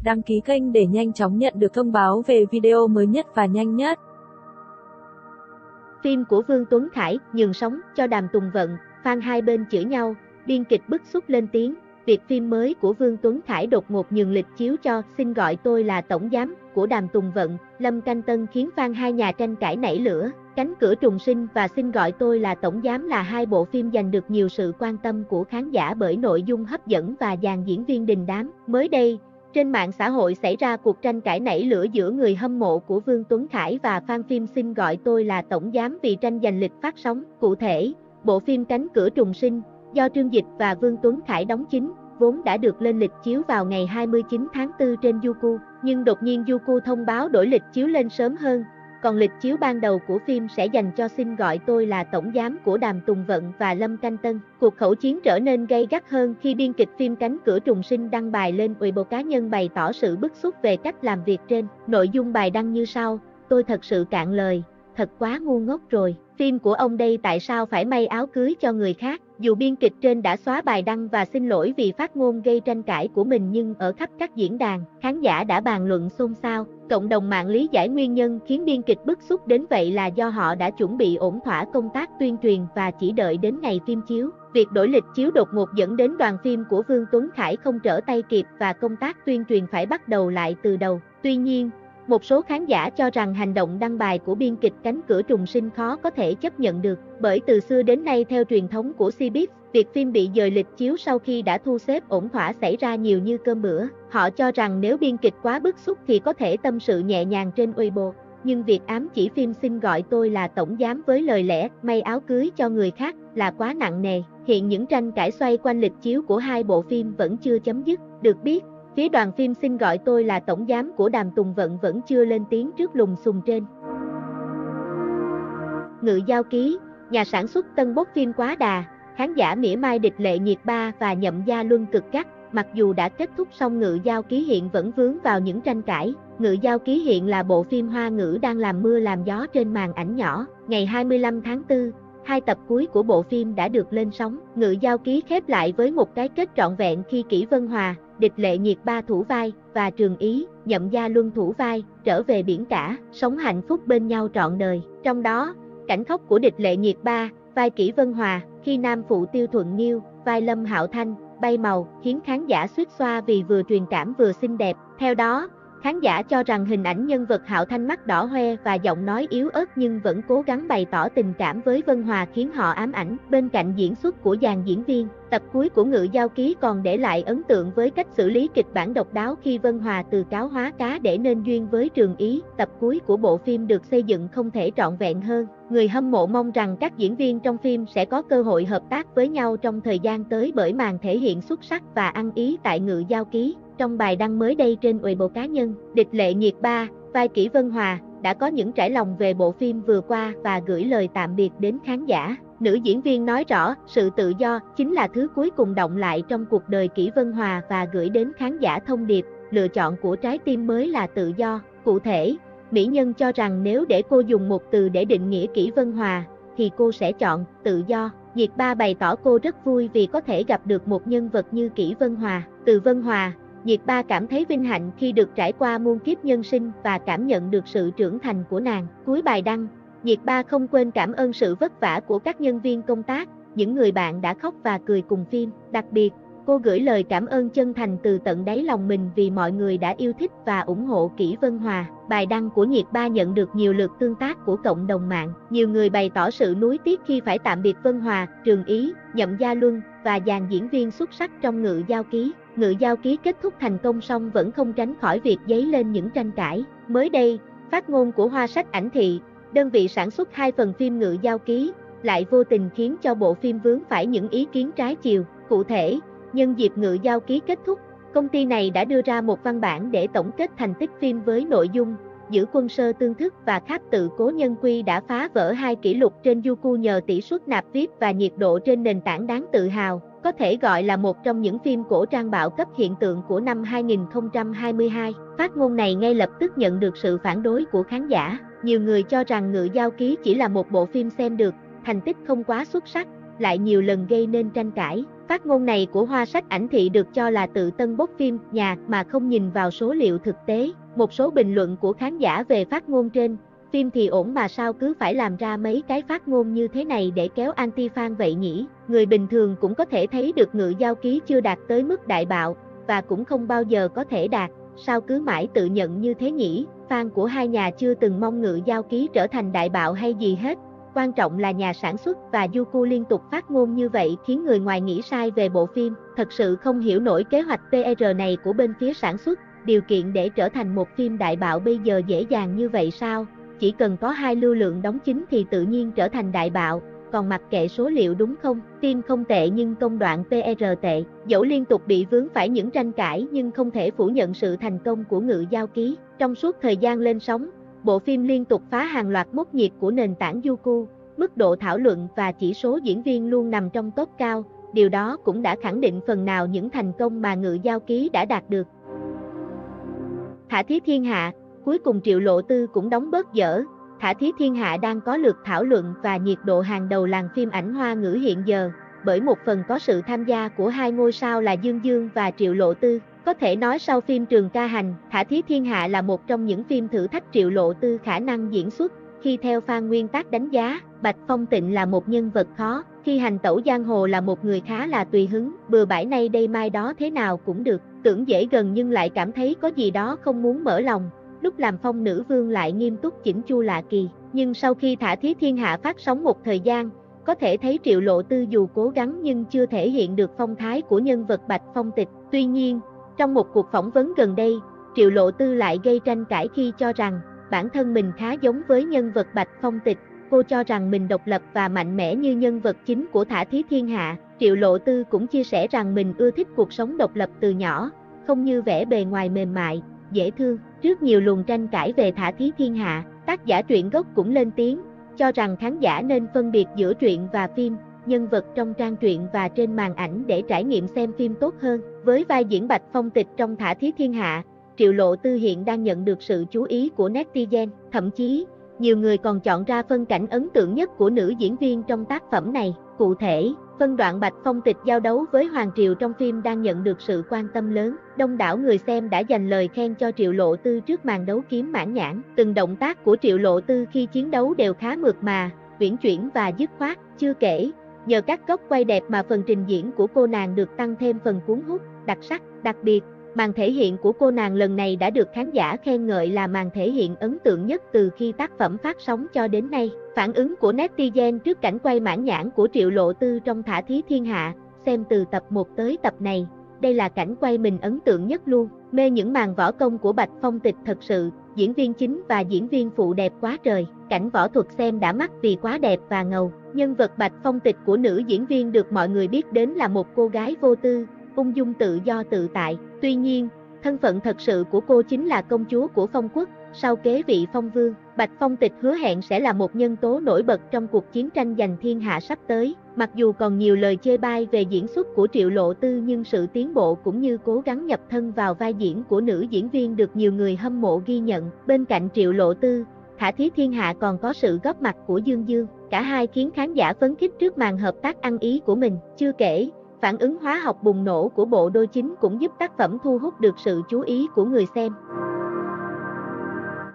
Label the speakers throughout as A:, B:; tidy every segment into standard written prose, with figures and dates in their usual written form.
A: đăng ký kênh để nhanh chóng nhận được thông báo về video mới nhất và nhanh nhất.
B: Phim của Vương Tuấn Khải, nhường sóng cho Đàm Tùng Vận, fan hai bên chửi nhau, biên kịch bức xúc lên tiếng. Việc phim mới của Vương Tuấn Khải đột ngột nhường lịch chiếu cho Xin Gọi Tôi Là Tổng Giám của Đàm Tùng Vận, Lâm Canh Tân khiến fan hai nhà tranh cãi nảy lửa. Cánh Cửa Trùng Sinh và Xin Gọi Tôi Là Tổng Giám là hai bộ phim giành được nhiều sự quan tâm của khán giả bởi nội dung hấp dẫn và dàn diễn viên đình đám. Mới đây, trên mạng xã hội xảy ra cuộc tranh cãi nảy lửa giữa người hâm mộ của Vương Tuấn Khải và fan phim Xin Gọi Tôi Là Tổng Giám vì tranh giành lịch phát sóng. Cụ thể, bộ phim Cánh Cửa Trùng Sinh, do Trương Dịch và Vương Tuấn Khải đóng chính, vốn đã được lên lịch chiếu vào ngày 29 tháng 4 trên Youku, nhưng đột nhiên Youku thông báo đổi lịch chiếu lên sớm hơn, còn lịch chiếu ban đầu của phim sẽ dành cho Xin Gọi Tôi Là Tổng Giám của Đàm Tùng Vận và Lâm Canh Tân. Cuộc khẩu chiến trở nên gay gắt hơn khi biên kịch phim Cánh Cửa Trùng Sinh đăng bài lên Weibo cá nhân bày tỏ sự bức xúc về cách làm việc trên. Nội dung bài đăng như sau: tôi thật sự cạn lời, thật quá ngu ngốc rồi. Phim của ông đây tại sao phải may áo cưới cho người khác? Dù biên kịch trên đã xóa bài đăng và xin lỗi vì phát ngôn gây tranh cãi của mình, nhưng ở khắp các diễn đàn, khán giả đã bàn luận xôn xao. Cộng đồng mạng lý giải nguyên nhân khiến biên kịch bức xúc đến vậy là do họ đã chuẩn bị ổn thỏa công tác tuyên truyền và chỉ đợi đến ngày phim chiếu. Việc đổi lịch chiếu đột ngột dẫn đến đoàn phim của Vương Tuấn Khải không trở tay kịp và công tác tuyên truyền phải bắt đầu lại từ đầu. Tuy nhiên, một số khán giả cho rằng hành động đăng bài của biên kịch Cánh Cửa Trùng Sinh khó có thể chấp nhận được, bởi từ xưa đến nay theo truyền thống của Cbiz, việc phim bị dời lịch chiếu sau khi đã thu xếp ổn thỏa xảy ra nhiều như cơm bữa. Họ cho rằng nếu biên kịch quá bức xúc thì có thể tâm sự nhẹ nhàng trên Weibo, nhưng việc ám chỉ phim Xin Gọi Tôi Là Tổng Giám với lời lẽ may áo cưới cho người khác là quá nặng nề. Hiện những tranh cãi xoay quanh lịch chiếu của hai bộ phim vẫn chưa chấm dứt. Được biết, phía đoàn phim Xin Gọi Tôi Là Tổng Giám của Đàm Tùng Vận vẫn chưa lên tiếng trước lùm xùm trên. Ngự Giao Ký, nhà sản xuất tân bốc phim quá đà, khán giả mỉa mai Địch Lệ Nhiệt Ba và Nhậm Gia Luân cực gắt. Mặc dù đã kết thúc song Ngự Giao Ký hiện vẫn vướng vào những tranh cãi. Ngự Giao Ký hiện là bộ phim Hoa ngữ đang làm mưa làm gió trên màn ảnh nhỏ. Ngày 25 tháng 4, 2 tập cuối của bộ phim đã được lên sóng. Ngự Giao Ký khép lại với một cái kết trọn vẹn khi Kỷ Vân Hòa, Địch Lệ Nhiệt Ba thủ vai và Trường Ý, Nhậm Gia Luân thủ vai, trở về biển cả, sống hạnh phúc bên nhau trọn đời. Trong đó, cảnh khóc của Địch Lệ Nhiệt Ba, vai Kỷ Vân Hòa, khi nam phụ Tiêu Thuận Nghiêu, vai Lâm Hạo Thanh, bay màu, khiến khán giả xuýt xoa vì vừa truyền cảm vừa xinh đẹp. Theo đó, khán giả cho rằng hình ảnh nhân vật Hạo Thanh mắt đỏ hoe và giọng nói yếu ớt nhưng vẫn cố gắng bày tỏ tình cảm với Vân Hòa khiến họ ám ảnh. Bên cạnh diễn xuất của dàn diễn viên, tập cuối của Ngự Giao Ký còn để lại ấn tượng với cách xử lý kịch bản độc đáo khi Vân Hòa từ cáo hóa cá để nên duyên với Trường Ý. Tập cuối của bộ phim được xây dựng không thể trọn vẹn hơn. Người hâm mộ mong rằng các diễn viên trong phim sẽ có cơ hội hợp tác với nhau trong thời gian tới bởi màn thể hiện xuất sắc và ăn ý tại Ngự Giao Ký. Trong bài đăng mới đây trên Weibo cá nhân, Địch Lệ Nhiệt Ba, vai Kỷ Vân Hòa, đã có những trải lòng về bộ phim vừa qua và gửi lời tạm biệt đến khán giả. Nữ diễn viên nói rõ, sự tự do chính là thứ cuối cùng đọng lại trong cuộc đời Kỷ Vân Hòa và gửi đến khán giả thông điệp, lựa chọn của trái tim mới là tự do. Cụ thể, mỹ nhân cho rằng nếu để cô dùng một từ để định nghĩa Kỷ Vân Hòa, thì cô sẽ chọn tự do. Nhiệt Ba bày tỏ cô rất vui vì có thể gặp được một nhân vật như Kỷ Vân Hòa. Từ Vân Hòa, Nhiệt Ba cảm thấy vinh hạnh khi được trải qua muôn kiếp nhân sinh và cảm nhận được sự trưởng thành của nàng. Cuối bài đăng, Nhiệt Ba không quên cảm ơn sự vất vả của các nhân viên công tác, những người bạn đã khóc và cười cùng phim. Đặc biệt, cô gửi lời cảm ơn chân thành từ tận đáy lòng mình vì mọi người đã yêu thích và ủng hộ Kỷ Vân Hòa. Bài đăng của Nhiệt Ba nhận được nhiều lượt tương tác của cộng đồng mạng. Nhiều người bày tỏ sự nuối tiếc khi phải tạm biệt Vân Hòa, Trường Ý, Nhậm Gia Luân và dàn diễn viên xuất sắc trong Ngự Giao Ký. Ngự Giao Ký kết thúc thành công song vẫn không tránh khỏi việc dấy lên những tranh cãi. Mới đây, phát ngôn của Hoa Sách Ảnh Thị, đơn vị sản xuất 2 phần phim Ngự Giao Ký, lại vô tình khiến cho bộ phim vướng phải những ý kiến trái chiều. Cụ thể, nhân dịp Ngự Giao Ký kết thúc, công ty này đã đưa ra một văn bản để tổng kết thành tích phim với nội dung Giữ Quân Sơ Tương Thức và Kháp Tự Cố Nhân Quy đã phá vỡ 2 kỷ lục trên Youku nhờ tỷ suất nạp VIP và nhiệt độ trên nền tảng đáng tự hào, có thể gọi là một trong những phim cổ trang bạo cấp hiện tượng của năm 2022. Phát ngôn này ngay lập tức nhận được sự phản đối của khán giả. Nhiều người cho rằng Ngự Giao Ký chỉ là một bộ phim xem được, thành tích không quá xuất sắc, lại nhiều lần gây nên tranh cãi. Phát ngôn này của Hoa Sách Ảnh Thị được cho là tự tân bốc phim nhà mà không nhìn vào số liệu thực tế. Một số bình luận của khán giả về phát ngôn trên, phim thì ổn mà sao cứ phải làm ra mấy cái phát ngôn như thế này để kéo anti-fan vậy nhỉ? Người bình thường cũng có thể thấy được Ngự Giao Ký chưa đạt tới mức đại bạo, và cũng không bao giờ có thể đạt, sao cứ mãi tự nhận như thế nhỉ? Fan của hai nhà chưa từng mong Ngự Giao Ký trở thành đại bạo hay gì hết. Quan trọng là nhà sản xuất và Youku liên tục phát ngôn như vậy khiến người ngoài nghĩ sai về bộ phim. Thật sự không hiểu nổi kế hoạch PR này của bên phía sản xuất, điều kiện để trở thành một phim đại bạo bây giờ dễ dàng như vậy sao? Chỉ cần có 2 lưu lượng đóng chính thì tự nhiên trở thành đại bạo, còn mặc kệ số liệu đúng không? Phim không tệ nhưng công đoạn PR tệ. Dẫu liên tục bị vướng phải những tranh cãi nhưng không thể phủ nhận sự thành công của Ngự Giao Ký. Trong suốt thời gian lên sóng, bộ phim liên tục phá hàng loạt mốc nhiệt của nền tảng Youku, mức độ thảo luận và chỉ số diễn viên luôn nằm trong top cao, điều đó cũng đã khẳng định phần nào những thành công mà Ngự Giao Ký đã đạt được. Thả Thí Thiên Hạ, cuối cùng Triệu Lộ Tư cũng đóng bớt dở. Thả Thí Thiên Hạ đang có lượt thảo luận và nhiệt độ hàng đầu làng phim ảnh Hoa ngữ hiện giờ, bởi một phần có sự tham gia của hai ngôi sao là Dương Dương và Triệu Lộ Tư. Có thể nói sau phim Trường Ca Hành, Thả Thí Thiên Hạ là một trong những phim thử thách Triệu Lộ Tư khả năng diễn xuất, khi theo fan nguyên tác đánh giá, Bạch Phong Tịnh là một nhân vật khó, khi hành tẩu giang hồ là một người khá là tùy hứng, bừa bãi nay đây mai đó thế nào cũng được, tưởng dễ gần nhưng lại cảm thấy có gì đó không muốn mở lòng. Lúc làm Phong Nữ Vương lại nghiêm túc chỉnh chu lạ kỳ, nhưng sau khi Thả Thí Thiên Hạ phát sóng một thời gian, có thể thấy Triệu Lộ Tư dù cố gắng nhưng chưa thể hiện được phong thái của nhân vật Bạch Phong Tịch. Tuy nhiên, trong một cuộc phỏng vấn gần đây, Triệu Lộ Tư lại gây tranh cãi khi cho rằng bản thân mình khá giống với nhân vật Bạch Phong Tịch. Cô cho rằng mình độc lập và mạnh mẽ như nhân vật chính của Thả Thí Thiên Hạ. Triệu Lộ Tư cũng chia sẻ rằng mình ưa thích cuộc sống độc lập từ nhỏ, không như vẻ bề ngoài mềm mại, dễ thương. Trước nhiều luồng tranh cãi về Thả Thí Thiên Hạ, tác giả truyện gốc cũng lên tiếng, cho rằng khán giả nên phân biệt giữa truyện và phim, nhân vật trong trang truyện và trên màn ảnh để trải nghiệm xem phim tốt hơn. Với vai diễn Bạch Phong Tịch trong Thả Thí Thiên Hạ, Triệu Lộ Tư hiện đang nhận được sự chú ý của netizen, thậm chí, nhiều người còn chọn ra phân cảnh ấn tượng nhất của nữ diễn viên trong tác phẩm này. Cụ thể, phân đoạn Bạch Phong Tịch giao đấu với Hoàng Triều trong phim đang nhận được sự quan tâm lớn. Đông đảo người xem đã dành lời khen cho Triệu Lộ Tư trước màn đấu kiếm mãn nhãn. Từng động tác của Triệu Lộ Tư khi chiến đấu đều khá mượt mà, uyển chuyển và dứt khoát. Chưa kể, nhờ các góc quay đẹp mà phần trình diễn của cô nàng được tăng thêm phần cuốn hút, đặc sắc. Đặc biệt, màn thể hiện của cô nàng lần này đã được khán giả khen ngợi là màn thể hiện ấn tượng nhất từ khi tác phẩm phát sóng cho đến nay. Phản ứng của netizen trước cảnh quay mãn nhãn của Triệu Lộ Tư trong Thả Thí Thiên Hạ, xem từ tập 1 tới tập này, đây là cảnh quay mình ấn tượng nhất luôn. Mê những màn võ công của Bạch Phong Tịch thật sự, diễn viên chính và diễn viên phụ đẹp quá trời. Cảnh võ thuật xem đã mắt vì quá đẹp và ngầu. Nhân vật Bạch Phong Tịch của nữ diễn viên được mọi người biết đến là một cô gái vô tư, ung dung tự do tự tại. Tuy nhiên, thân phận thật sự của cô chính là công chúa của Phong Quốc, sau kế vị Phong Vương. Bạch Phong Tịch hứa hẹn sẽ là một nhân tố nổi bật trong cuộc chiến tranh giành thiên hạ sắp tới. Mặc dù còn nhiều lời chê bai về diễn xuất của Triệu Lộ Tư nhưng sự tiến bộ cũng như cố gắng nhập thân vào vai diễn của nữ diễn viên được nhiều người hâm mộ ghi nhận. Bên cạnh Triệu Lộ Tư, Thả Thí Thiên Hạ còn có sự góp mặt của Dương Dương. Cả hai khiến khán giả phấn khích trước màn hợp tác ăn ý của mình. Chưa kể, phản ứng hóa học bùng nổ của bộ đôi chính cũng giúp tác phẩm thu hút được sự chú ý của người xem.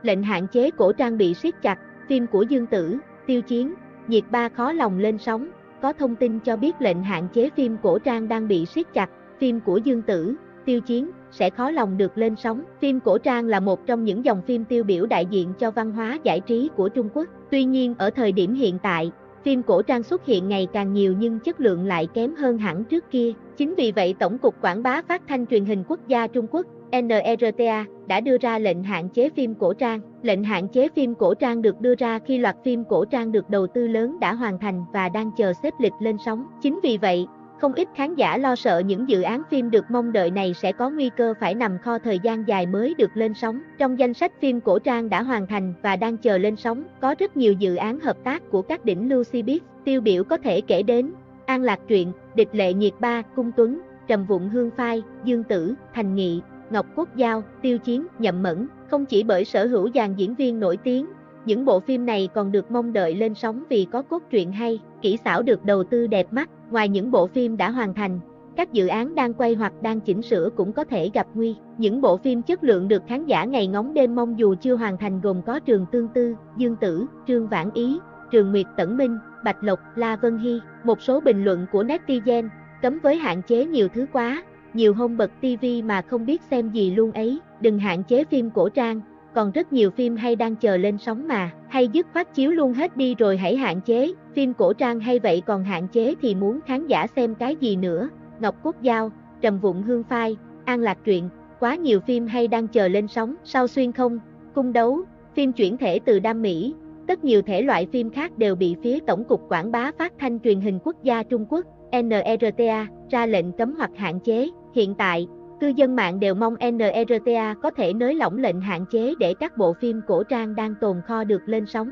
B: Lệnh hạn chế cổ trang bị siết chặt, phim của Dương Tử, Tiêu Chiến, Nhiệt Ba khó lòng lên sóng. Có thông tin cho biết lệnh hạn chế phim cổ trang đang bị siết chặt, phim của Dương Tử, Tiêu Chiến sẽ khó lòng được lên sóng. Phim cổ trang là một trong những dòng phim tiêu biểu đại diện cho văn hóa giải trí của Trung Quốc. Tuy nhiên ở thời điểm hiện tại, phim cổ trang xuất hiện ngày càng nhiều nhưng chất lượng lại kém hơn hẳn trước kia. Chính vì vậy Tổng cục Quảng bá Phát thanh Truyền hình Quốc gia Trung Quốc, NRTA, đã đưa ra lệnh hạn chế phim cổ trang. Lệnh hạn chế phim cổ trang được đưa ra khi loạt phim cổ trang được đầu tư lớn đã hoàn thành và đang chờ xếp lịch lên sóng. Chính vì vậy, không ít khán giả lo sợ những dự án phim được mong đợi này sẽ có nguy cơ phải nằm kho thời gian dài mới được lên sóng. Trong danh sách phim cổ trang đã hoàn thành và đang chờ lên sóng, có rất nhiều dự án hợp tác của các đỉnh lưu showbiz tiêu biểu có thể kể đến An Lạc Truyện, Địch Lệ Nhiệt Ba, Cung Tuấn, Trầm Vụng Hương Phai, Dương Tử, Thành Nghị, Ngọc Cốt Giao, Tiêu Chiến, Nhậm Mẫn. Không chỉ bởi sở hữu dàn diễn viên nổi tiếng, những bộ phim này còn được mong đợi lên sóng vì có cốt truyện hay, kỹ xảo được đầu tư đẹp mắt. Ngoài những bộ phim đã hoàn thành, các dự án đang quay hoặc đang chỉnh sửa cũng có thể gặp nguy. Những bộ phim chất lượng được khán giả ngày ngóng đêm mong dù chưa hoàn thành gồm có Trường Tương Tư, Dương Tử, Trương Vãn Ý, Trường Nguyệt Tẩn Minh, Bạch Lộc, La Vân Hy. Một số bình luận của netizen, cấm với hạn chế nhiều thứ quá, nhiều hôm bật TV mà không biết xem gì luôn ấy. Đừng hạn chế phim cổ trang, còn rất nhiều phim hay đang chờ lên sóng mà. Hay dứt khoát chiếu luôn hết đi rồi hãy hạn chế. Phim cổ trang hay vậy còn hạn chế thì muốn khán giả xem cái gì nữa. Ngọc Cốt Dao, Trầm Vụng Hương Phai, An Lạc Truyện, quá nhiều phim hay đang chờ lên sóng. Sao Xuyên Không, Cung Đấu, phim chuyển thể từ Đam Mỹ, tất nhiều thể loại phim khác đều bị phía Tổng cục Quảng bá Phát thanh Truyền hình Quốc gia Trung Quốc, NRTA, ra lệnh cấm hoặc hạn chế. Hiện tại, cư dân mạng đều mong NRTA có thể nới lỏng lệnh hạn chế để các bộ phim cổ trang đang tồn kho được lên sóng.